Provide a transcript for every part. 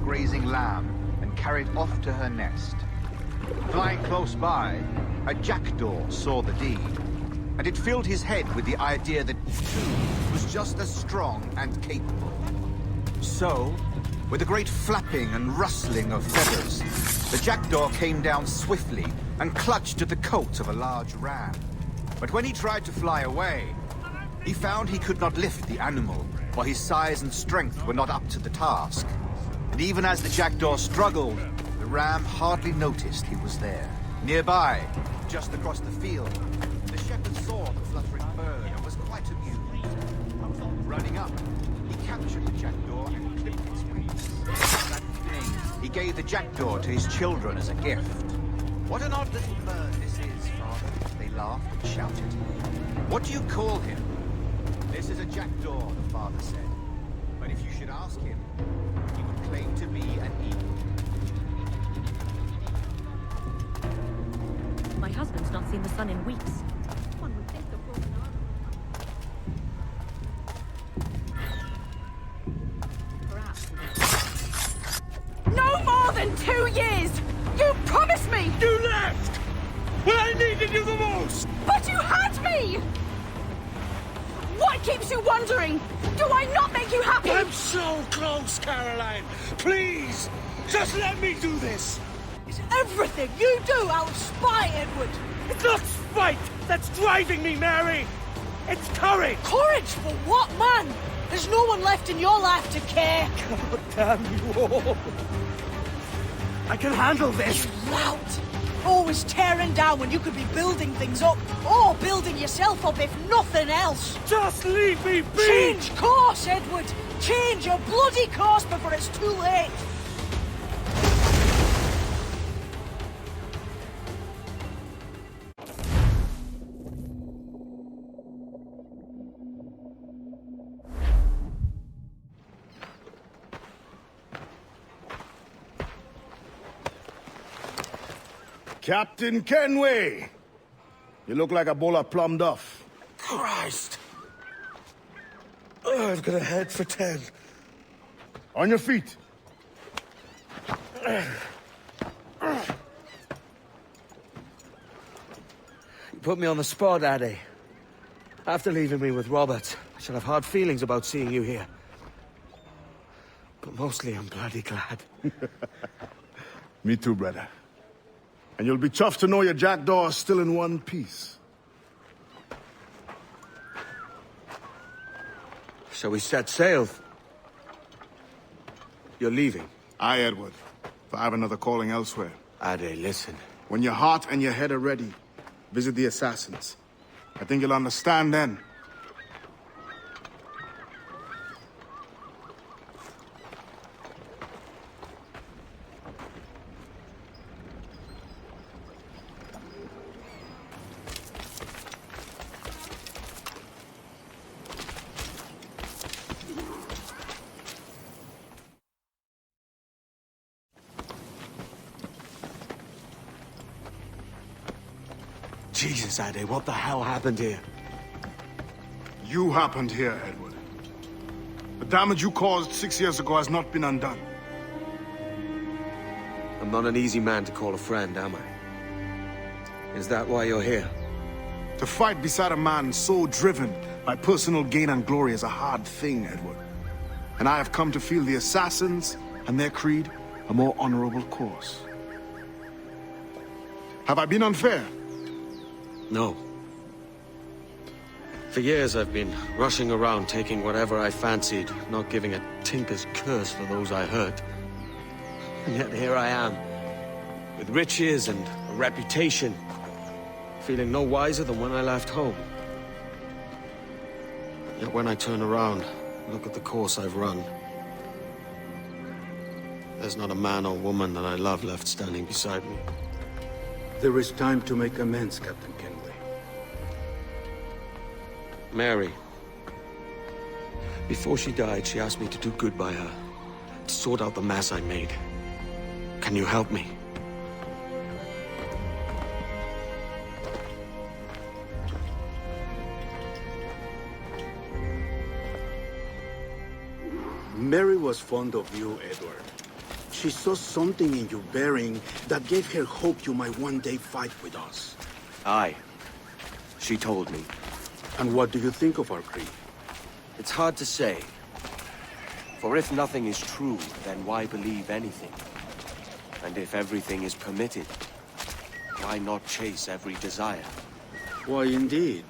grazing lamb and carried off to her nest. Flying close by, a jackdaw saw the deed, and it filled his head with the idea that he was just as strong and capable. So, with a great flapping and rustling of feathers, the jackdaw came down swiftly and clutched at the coat of a large ram. But when he tried to fly away, he found he could not lift the animal, for his size and strength were not up to the task. And even as the jackdaw struggled, the ram hardly noticed he was there. Nearby, just across the field, the shepherd saw the fluttering bird and was quite amused. Running up, he captured the jackdaw and clipped its wings. That evening, he gave the jackdaw to his children as a gift. "What an odd little bird this is, Father," they laughed and shouted. "What do you call him?" "This is a jackdaw," the father said. "But if you should ask him, he would claim to be an eagle." My husband's not seen the sun in weeks. One would think the broken arm. Perhaps. No more than 2 years! You promised me! You left! When I needed you the most! But you had me! What keeps you wondering? Do I not make you happy? I'm so close, Caroline! Please! Just let me do this! Is everything you do out of spite, Edward? It's not spite that's driving me, Mary! It's courage! Courage for what, man? There's no one left in your life to care. God damn you all! I can handle this! Lout! Always tearing down when you could be building things up, or building yourself up if nothing else. Just leave me be! Change course, Edward! Change your bloody course before it's too late! Captain Kenway! You look like a bowl of plum duff. Christ! Oh, I've got a head for 10. On your feet. You put me on the spot, Addy. After leaving me with Robert, I shall have hard feelings about seeing you here. But mostly I'm bloody glad. Me too, brother. And you'll be chuffed to know your jackdaw is still in one piece. Shall we set sail? You're leaving? Aye, Edward. For I have another calling elsewhere. Ade, listen. When your heart and your head are ready, visit the assassins. I think you'll understand then. Jesus, Ade, what the hell happened here? You happened here, Edward. The damage you caused 6 years ago has not been undone. I'm not an easy man to call a friend, am I? Is that why you're here? To fight beside a man so driven by personal gain and glory is a hard thing, Edward. And I have come to feel the assassins and their creed a more honorable course. Have I been unfair? No. For years I've been rushing around taking whatever I fancied, not giving a tinker's curse for those I hurt. And yet here I am, with riches and a reputation, feeling no wiser than when I left home. Yet when I turn around, look at the course I've run, there's not a man or woman that I love left standing beside me. There is time to make amends, Captain Kenway. Mary. Before she died, she asked me to do good by her, to sort out the mess I made. Can you help me? Mary was fond of you, Edward. She saw something in your bearing that gave her hope you might one day fight with us. Aye. She told me. And what do you think of our creed? It's hard to say. For if nothing is true, then why believe anything? And if everything is permitted, why not chase every desire? Why, indeed.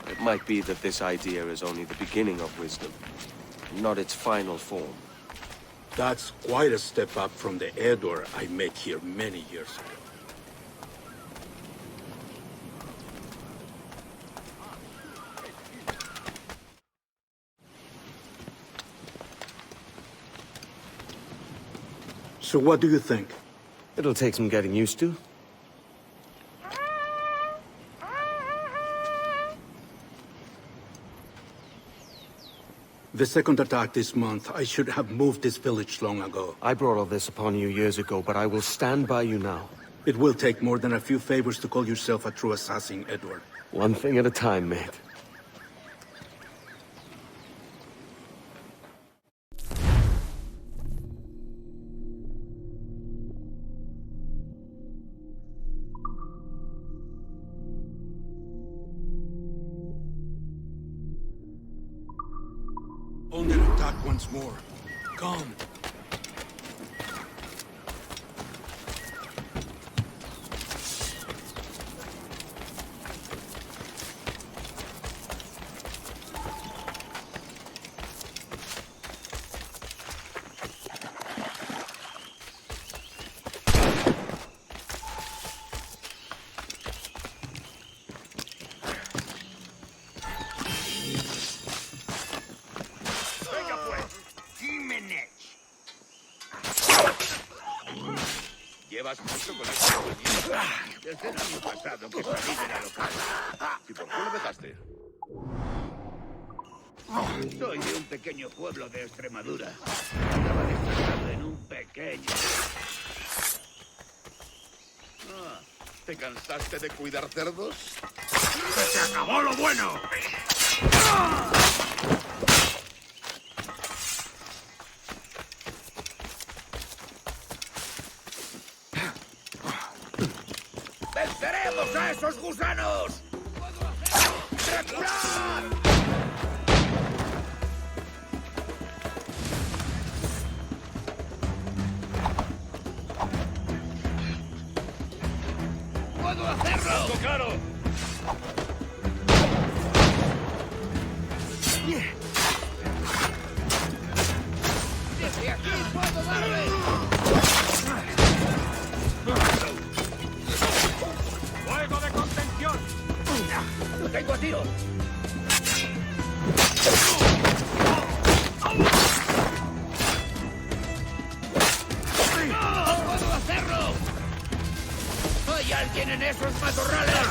It might be that this idea is only the beginning of wisdom, not its final form. That's quite a step up from the Edward I met here many years ago. So what do you think? It'll take some getting used to. The second attack this month, I should have moved this village long ago. I brought all this upon you years ago, but I will stand by you now. It will take more than a few favors to call yourself a true assassin, Edward. One thing at a time, mate. Under attack once more. Come. Llevas mucho con esta coñita. Desde el año pasado que salí de la local. ¿Y por qué lo dejaste? Soy de un pequeño pueblo de Extremadura. Estaba desplazado en un pequeño... ¿Te cansaste de cuidar cerdos? ¡Se te acabó lo bueno! ¡Venceremos a esos gusanos! ¡Reculad! ¡Puedo hacerlo! ¡Claro! ¡Desde aquí puedo darle! ¡Fuego de contención! ¡Lo tengo a tiro! ¡No puedo hacerlo! ¡Hay alguien en esos matorrales!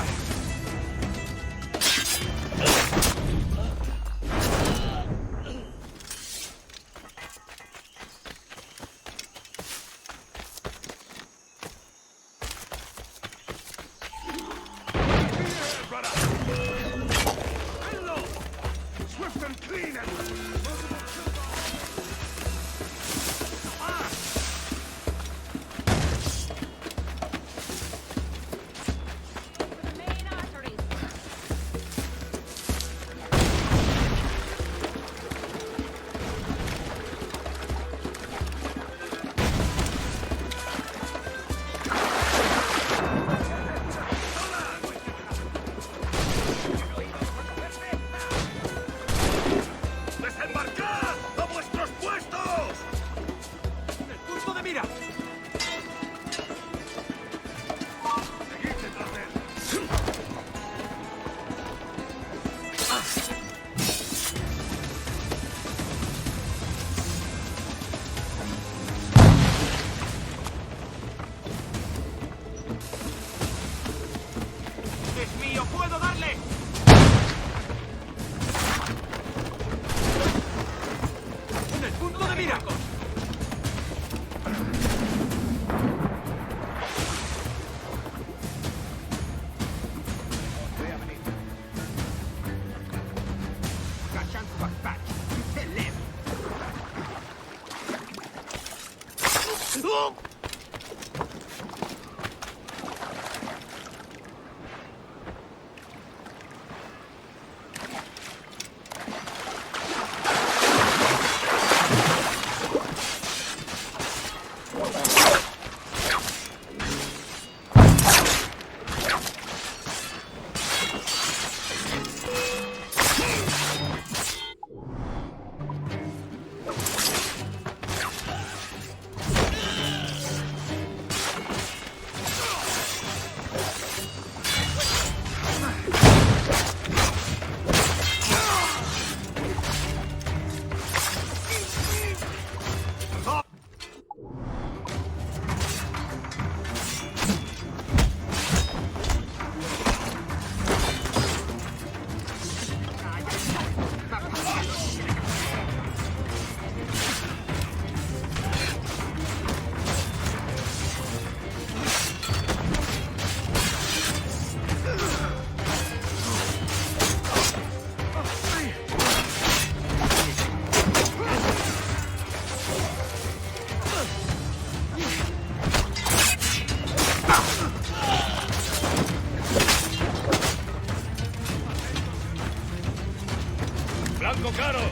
Blanco caro.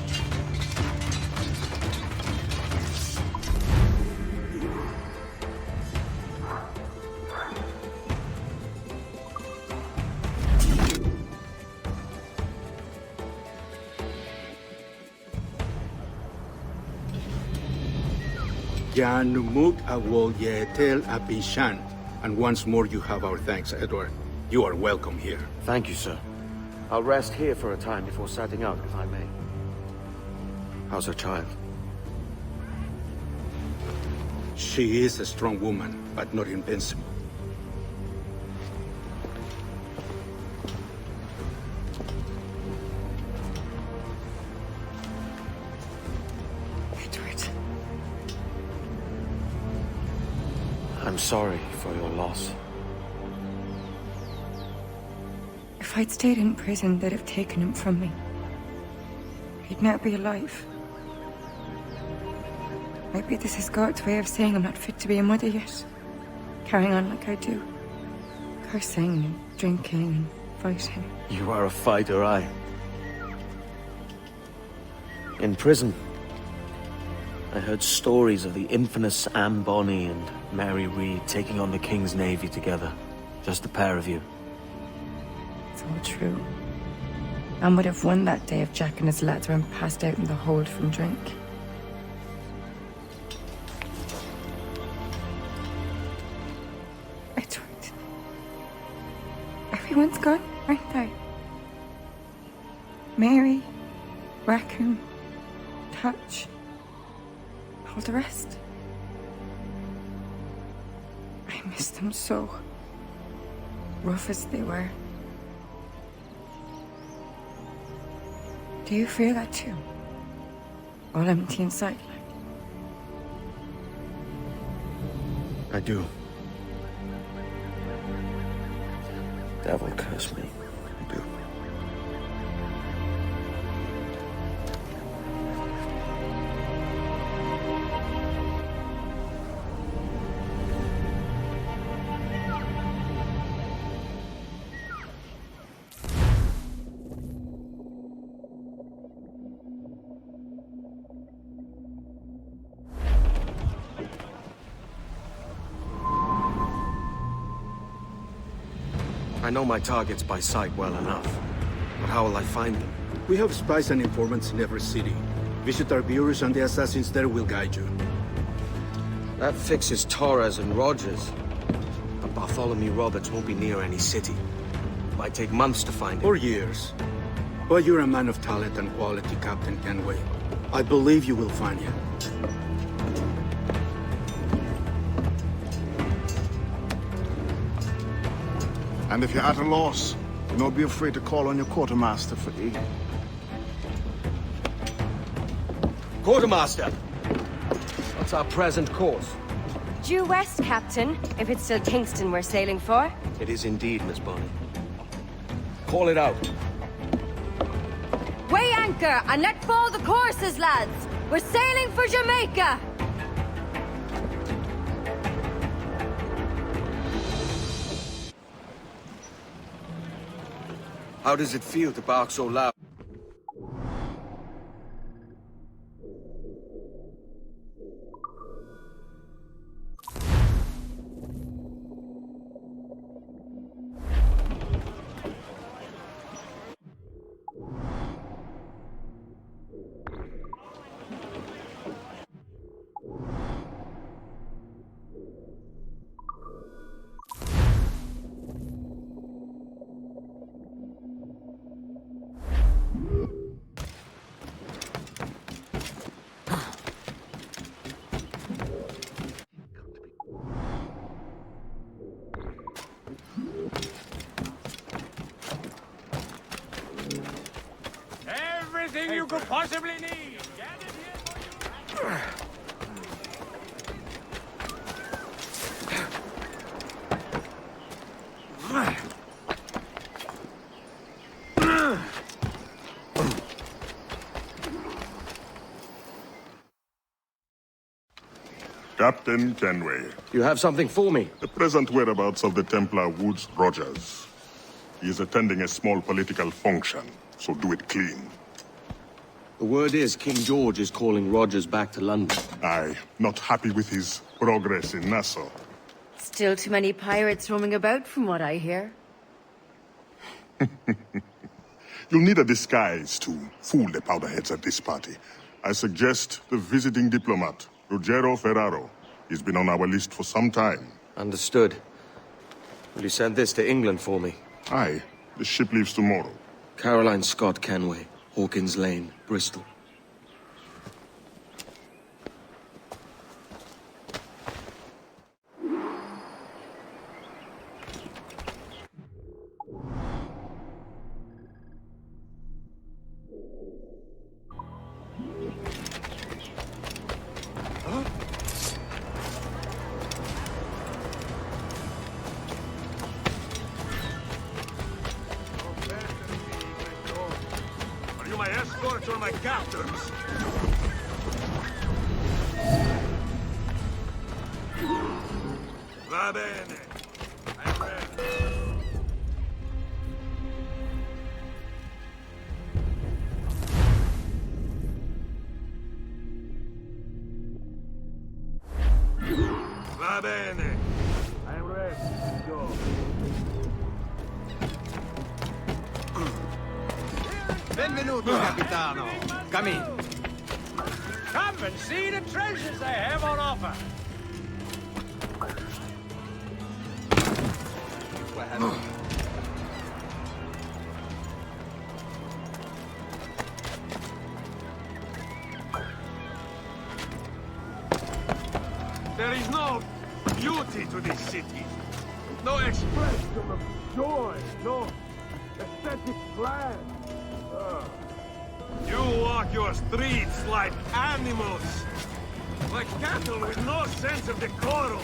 Jan Numuk Awol Yetel Abishan. And once more you have our thanks, Edward. You are welcome here. Thank you, sir. I'll rest here for a time before setting out, if I may. How's her child? She is a strong woman, but not invincible. Edward. I'm sorry for your loss. If I'd stayed in prison, they'd have taken him from me. He'd now be alive. Maybe this is God's way of saying I'm not fit to be a mother yet. Carrying on like I do. Cursing and drinking and fighting. You are a fighter, aye. In prison, I heard stories of the infamous Anne Bonny and Mary Read taking on the King's Navy together. Just the pair of you. It's all true. Anne would have won that day if Jack and his lads weren't passed out in the hold from drink. Edward. Everyone's gone, aren't they? Mary, Raccoon, Touch, all the rest. I miss them so. Rough as they were. Do you feel that too? All empty inside, like? I do. Devil curse me. I do. I know my targets by sight well enough, but how will I find them? We have spies and informants in every city. Visit our bureaus and the assassins there will guide you. That fixes Torres and Rogers. But Bartholomew Roberts won't be near any city. Might take months to find him. Or years. But you're a man of talent and quality, Captain Kenway. I believe you will find him. And if you're at a loss, do not be afraid to call on your quartermaster for aid. Quartermaster! What's our present course? Due west, Captain, if it's still Kingston we're sailing for. It is indeed, Miss Bonny. Call it out. Weigh anchor and let fall the courses, lads! We're sailing for Jamaica! How does it feel to bark so loud? Everything you could possibly need. Gathered here for you. Captain Kenway. You have something for me? The present whereabouts of the Templar Woods Rogers. He is attending a small political function, so do it clean. The word is King George is calling Rogers back to London. Aye, not happy with his progress in Nassau. Still too many pirates roaming about, from what I hear. You'll need a disguise to fool the powderheads at this party. I suggest the visiting diplomat, Ruggiero Ferraro. He's been on our list for some time. Understood. Will you send this to England for me? Aye, the ship leaves tomorrow. Caroline Scott Kenway, Hawkins Lane, Bristol. Are you my escorts or my captors? Va bene. I'm ready. Va bene. I'm ready. Go. Benvenuto, Capitano. Come in. Come and see the treasures I have on offer. There is no beauty to this city. No expression of joy. No aesthetic plan. You walk your streets like animals. Like cattle with no sense of decorum.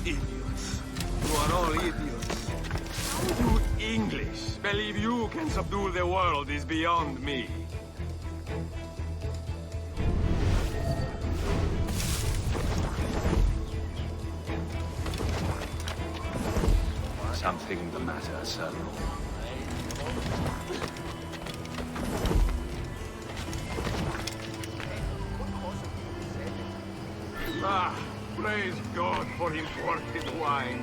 Idiots. You are all idiots. You English believe you can subdue the world is beyond me. Something the matter, sir? Ah, praise God for imported wine.